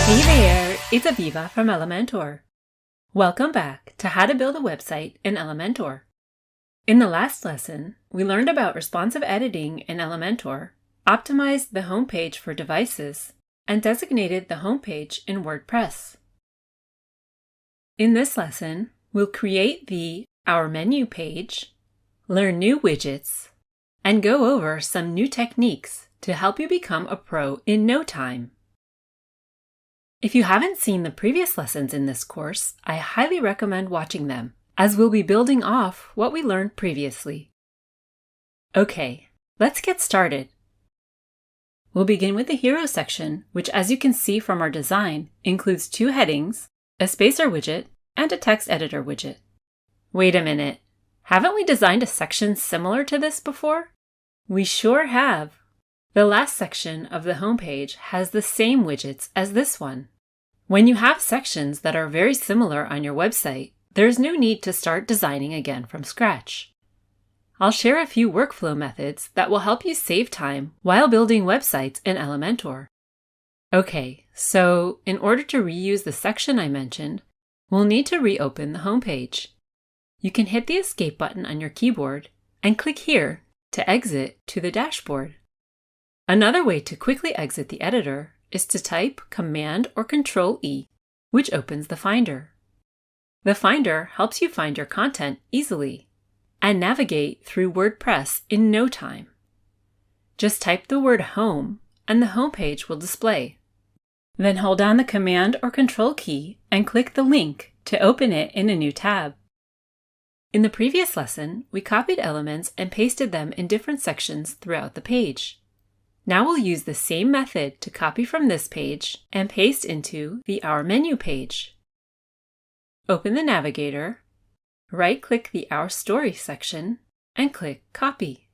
Hey there, it's Aviva from Elementor. Welcome back to how to build a website in Elementor. In the last lesson, we learned about responsive editing in Elementor, optimized the homepage for devices, and designated the homepage in WordPress. In this lesson, we'll create the Our Menu page, learn new widgets, and go over some new techniques to help you become a pro in no time. If you haven't seen the previous lessons in this course, I highly recommend watching them, as we'll be building off what we learned previously. Okay, let's get started. We'll begin with the Hero section, which, as you can see from our design, includes two headings, a spacer widget, and a text editor widget. Wait a minute, haven't we designed a section similar to this before? We sure have. The last section of the homepage has the same widgets as this one. When you have sections that are very similar on your website, there's no need to start designing again from scratch. I'll share a few workflow methods that will help you save time while building websites in Elementor. Okay, so in order to reuse the section I mentioned, we'll need to reopen the homepage. You can hit the Escape button on your keyboard and click here to exit to the dashboard. Another way to quickly exit the editor is to type Command or Control-E, which opens the Finder. The Finder helps you find your content easily and navigate through WordPress in no time. Just type the word Home and the homepage will display. Then hold down the Command or Control key and click the link to open it in a new tab. In the previous lesson, we copied elements and pasted them in different sections throughout the page. Now we'll use the same method to copy from this page and paste into the Our Menu page. Open the navigator, right-click the Our Story section, and click Copy.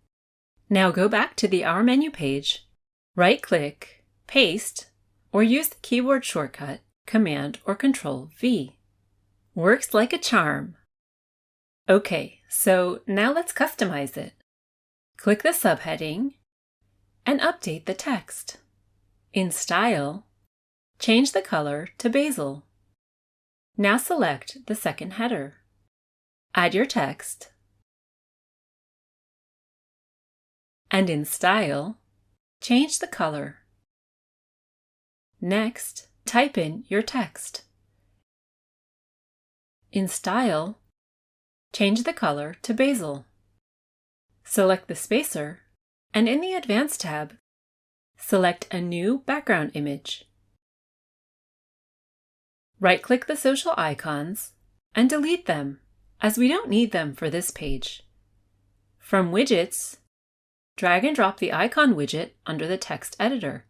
Now go back to the Our Menu page, right-click, paste, or use the keyboard shortcut Command or Control-V. Works like a charm. Okay, so now let's customize it. Click the subheading and update the text. In Style, change the color to basil. Now select the second header. Add your text. And in Style, change the color. Next, type in your text. In Style, change the color to basil. Select the spacer, and in the Advanced tab, select a new background image. Right-click the social icons and delete them, as we don't need them for this page. From Widgets, drag and drop the icon widget under the text editor.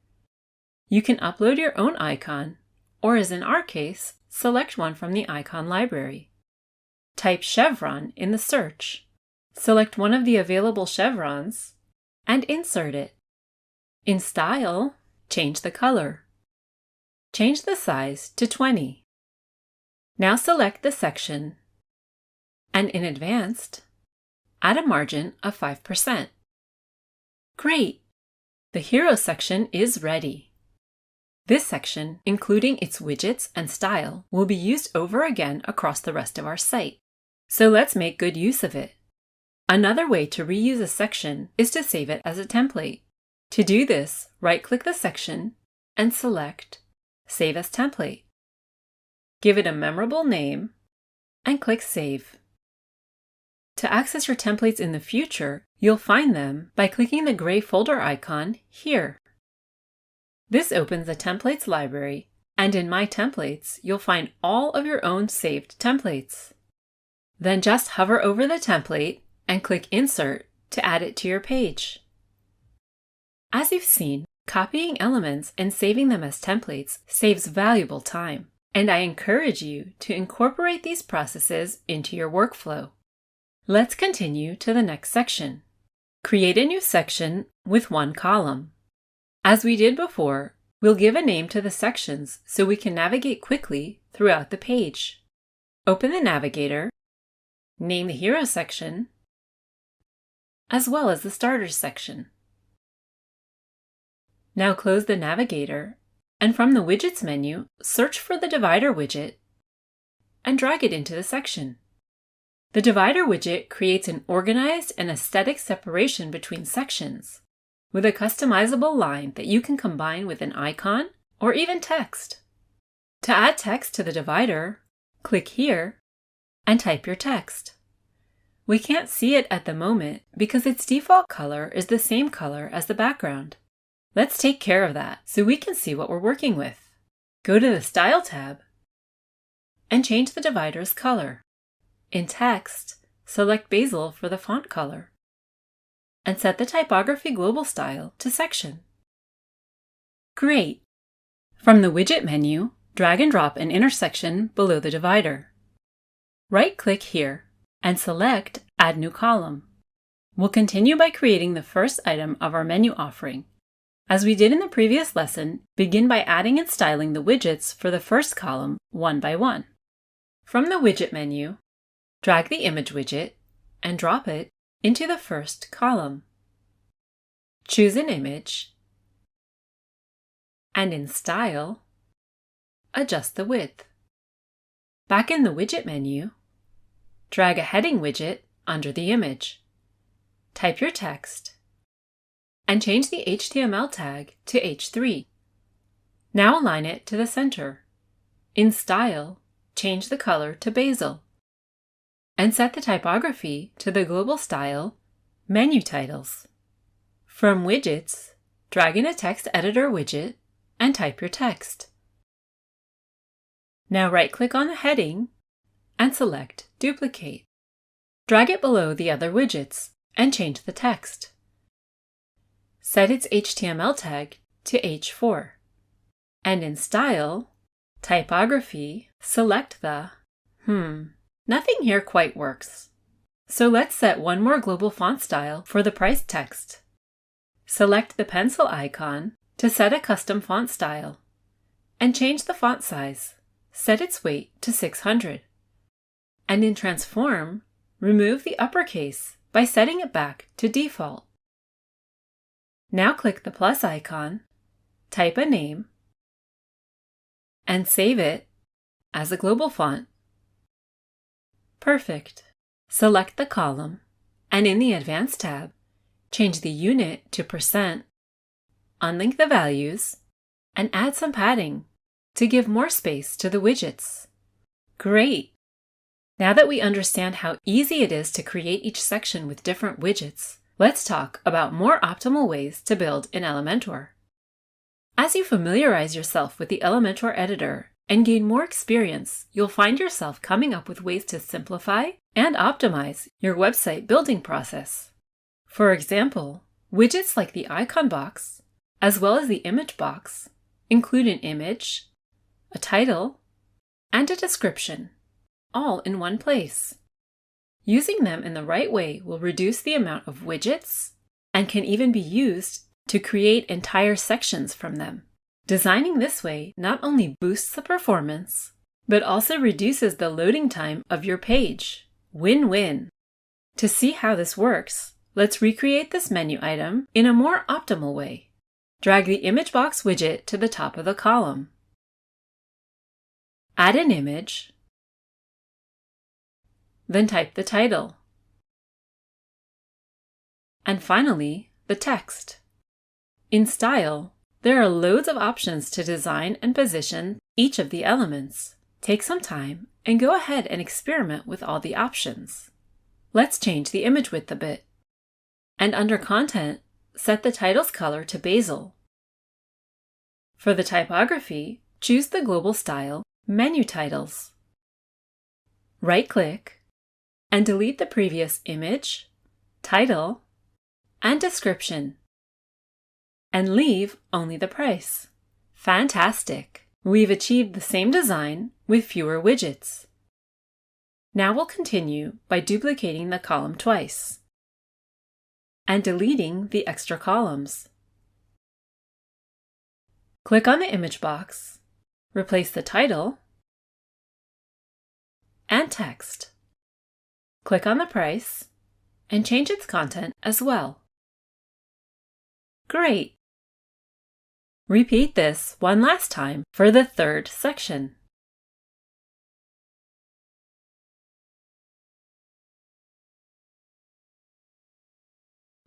You can upload your own icon, or as in our case, select one from the icon library. Type chevron in the search. Select one of the available chevrons and insert it. In Style, change the color. Change the size to 20. Now select the section, and in Advanced, add a margin of 5%. Great! The Hero section is ready. This section, including its widgets and style, will be used over again across the rest of our site. So let's make good use of it. Another way to reuse a section is to save it as a template. To do this, right-click the section and select Save as Template. Give it a memorable name and click Save. To access your templates in the future, you'll find them by clicking the gray folder icon here. This opens the Templates library, and in My Templates, you'll find all of your own saved templates. Then just hover over the template and click Insert to add it to your page. As you've seen, copying elements and saving them as templates saves valuable time, and I encourage you to incorporate these processes into your workflow. Let's continue to the next section. Create a new section with one column. As we did before, we'll give a name to the sections so we can navigate quickly throughout the page. Open the navigator, name the Hero section, as well as the Starters section. Now close the navigator and from the Widgets menu, search for the Divider widget and drag it into the section. The Divider widget creates an organized and aesthetic separation between sections, with a customizable line that you can combine with an icon or even text. To add text to the divider, click here and type your text. We can't see it at the moment because its default color is the same color as the background. Let's take care of that so we can see what we're working with. Go to the Style tab and change the divider's color. In text, select Basil for the font color and set the typography global style to section. Great! From the Widget menu, drag and drop an intersection below the divider. Right-click here and select Add New Column. We'll continue by creating the first item of our menu offering. As we did in the previous lesson, begin by adding and styling the widgets for the first column one by one. From the Widget menu, drag the image widget and drop it into the first column. Choose an image, and in Style, adjust the width. Back in the Widget menu, drag a heading widget under the image. Type your text, and change the HTML tag to H3. Now align it to the center. In Style, change the color to Basil, and set the typography to the global style Menu Titles. From Widgets, drag in a text editor widget and type your text. Now right-click on the heading and select Duplicate. Drag it below the other widgets and change the text. Set its HTML tag to H4. And in Style, Typography, select the nothing here quite works. So let's set one more global font style for the price text. Select the pencil icon to set a custom font style and change the font size. Set its weight to 600. And in Transform, remove the uppercase by setting it back to default. Now click the plus icon, type a name, and save it as a global font. Perfect. Select the column, and in the Advanced tab, change the unit to %, unlink the values, and add some padding to give more space to the widgets. Great! Now that we understand how easy it is to create each section with different widgets, let's talk about more optimal ways to build in Elementor. As you familiarize yourself with the Elementor editor and gain more experience, you'll find yourself coming up with ways to simplify and optimize your website building process. For example, widgets like the icon box, as well as the image box, include an image, a title, and a description, all in one place. Using them in the right way will reduce the amount of widgets and can even be used to create entire sections from them. Designing this way not only boosts the performance, but also reduces the loading time of your page. Win-win! To see how this works, let's recreate this menu item in a more optimal way. Drag the image box widget to the top of the column. Add an image, then type the title. And finally, the text. In Style, there are loads of options to design and position each of the elements. Take some time and go ahead and experiment with all the options. Let's change the image width a bit. And under Content, set the title's color to Basil. For the typography, choose the global style Menu Titles. Right-click and delete the previous image, title, and description, and leave only the price. Fantastic! We've achieved the same design with fewer widgets. Now we'll continue by duplicating the column twice and deleting the extra columns. Click on the image box, replace the title and text. Click on the price and change its content as well. Great! Repeat this one last time for the third section.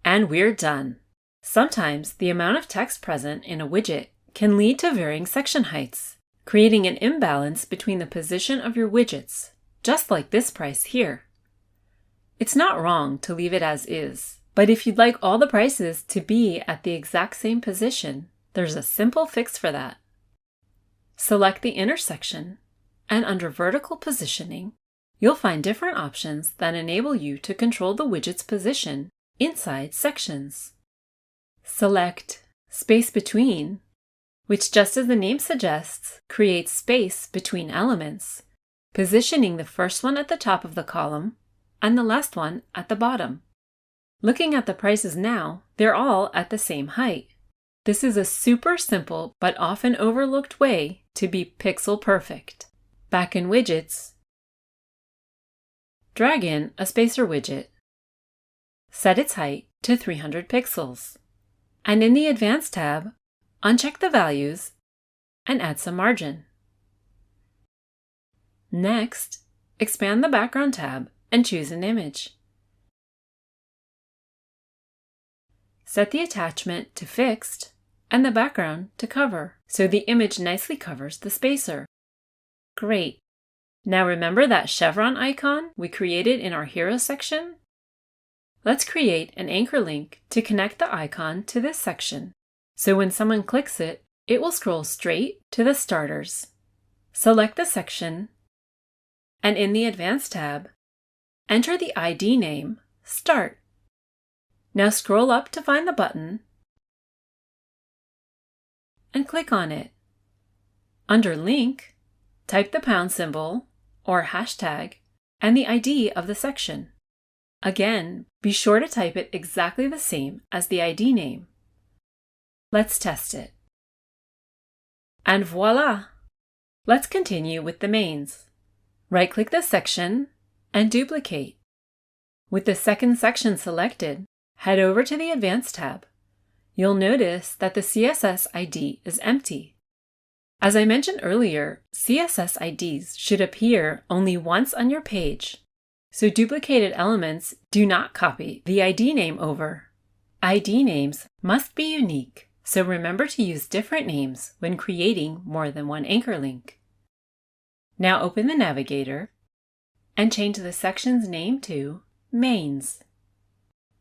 And we're done. Sometimes the amount of text present in a widget can lead to varying section heights, creating an imbalance between the position of your widgets, just like this price here. It's not wrong to leave it as is, but if you'd like all the prices to be at the exact same position, there's a simple fix for that. Select the intersection, and under vertical positioning, you'll find different options that enable you to control the widget's position inside sections. Select Space Between, which, just as the name suggests, creates space between elements, positioning the first one at the top of the column and the last one at the bottom. Looking at the prices now, they're all at the same height. This is a super simple but often overlooked way to be pixel perfect. Back in Widgets, drag in a spacer widget. Set its height to 300 pixels. And in the Advanced tab, uncheck the values and add some margin. Next, expand the Background tab and choose an image. Set the attachment to Fixed and the background to Cover, so the image nicely covers the spacer. Great! Now remember that chevron icon we created in our Hero section? Let's create an anchor link to connect the icon to this section, so when someone clicks it, it will scroll straight to the starters. Select the section, and in the Advanced tab, enter the ID name, Start. Now scroll up to find the button and click on it. Under Link, type the pound symbol or hashtag and the ID of the section. Again, be sure to type it exactly the same as the ID name. Let's test it. And voila! Let's continue with the mains. Right-click the section and duplicate. With the second section selected, head over to the Advanced tab. You'll notice that the CSS ID is empty. As I mentioned earlier, CSS IDs should appear only once on your page, so duplicated elements do not copy the ID name over. ID names must be unique, so remember to use different names when creating more than one anchor link. Now open the navigator and change the section's name to Mains.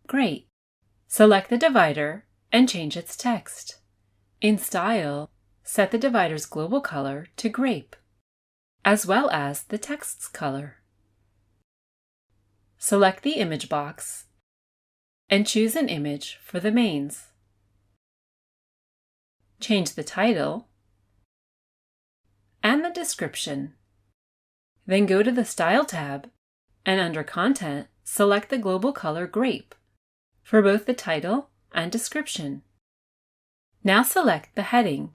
Great! Select the divider and change its text. In Style, set the divider's global color to Grape, as well as the text's color. Select the image box and choose an image for the mains. Change the title and the description. Then go to the Style tab and under Content, select the global color Grape for both the title and description. Now select the heading,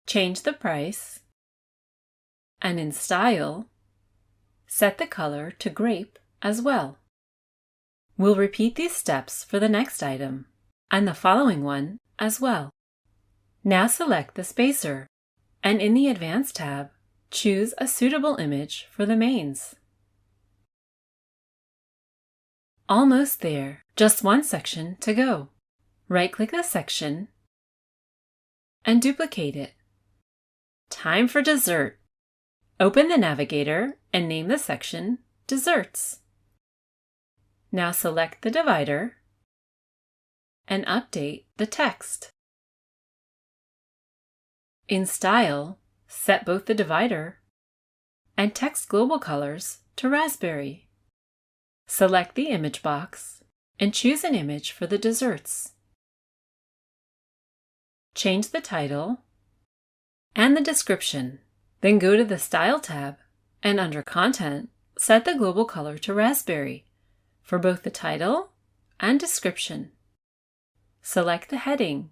change the price, and in Style, set the color to Grape as well. We'll repeat these steps for the next item, and the following one as well. Now select the spacer, and in the Advanced tab, choose a suitable image for the mains. Almost there, just one section to go. Right-click the section and duplicate it. Time for dessert. Open the navigator and name the section Desserts. Now select the divider and update the text. In Style, set both the divider and text global colors to raspberry. Select the image box and choose an image for the desserts. Change the title and the description. Then go to the Style tab and under Content, set the global color to raspberry for both the title and description. Select the heading,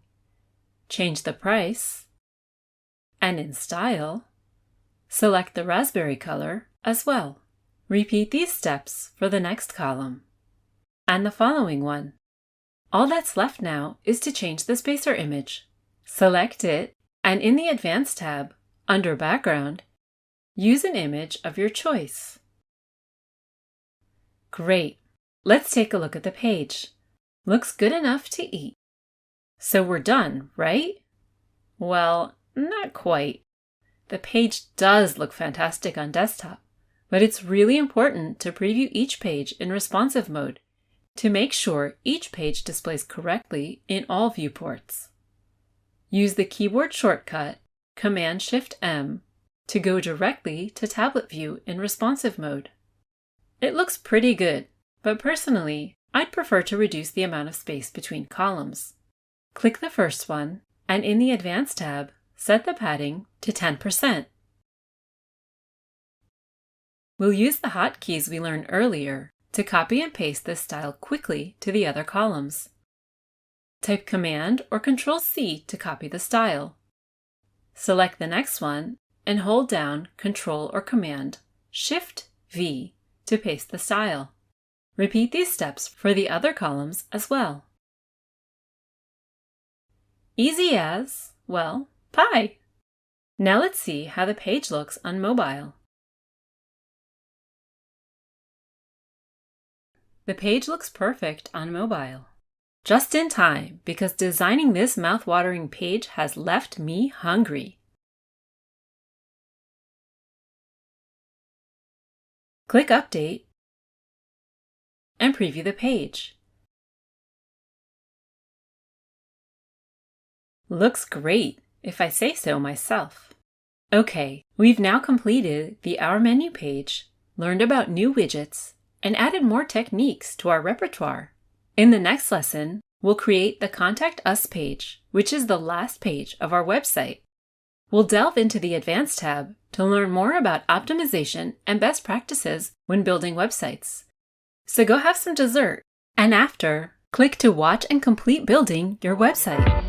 change the price, and in Style, select the raspberry color as well. Repeat these steps for the next column and the following one. All that's left now is to change the spacer image. Select it And in the Advanced tab, under Background, use an image of your choice. Great! Let's take a look at the page. Looks good enough to eat. So we're done, right? Well, not quite. The page does look fantastic on desktop, but it's really important to preview each page in responsive mode to make sure each page displays correctly in all viewports. Use the keyboard shortcut Command-Shift-M to go directly to tablet view in responsive mode. It looks pretty good, but personally, I'd prefer to reduce the amount of space between columns. Click the first one, and in the Advanced tab, set the padding to 10%. We'll use the hotkeys we learned earlier to copy and paste this style quickly to the other columns. Type Command or Control-C to copy the style. Select the next one and hold down Control or Command Shift-V to paste the style. Repeat these steps for the other columns as well. Easy as, well, pie! Now let's see how the page looks on mobile. The page looks perfect on mobile. Just in time, because designing this mouth-watering page has left me hungry. Click Update and preview the page. Looks great, if I say so myself. Okay, we've now completed the Our Menu page, learned about new widgets, and added more techniques to our repertoire. In the next lesson, we'll create the Contact Us page, which is the last page of our website. We'll delve into the Advanced tab to learn more about optimization and best practices when building websites. So go have some dessert, and after, click to watch and complete building your website.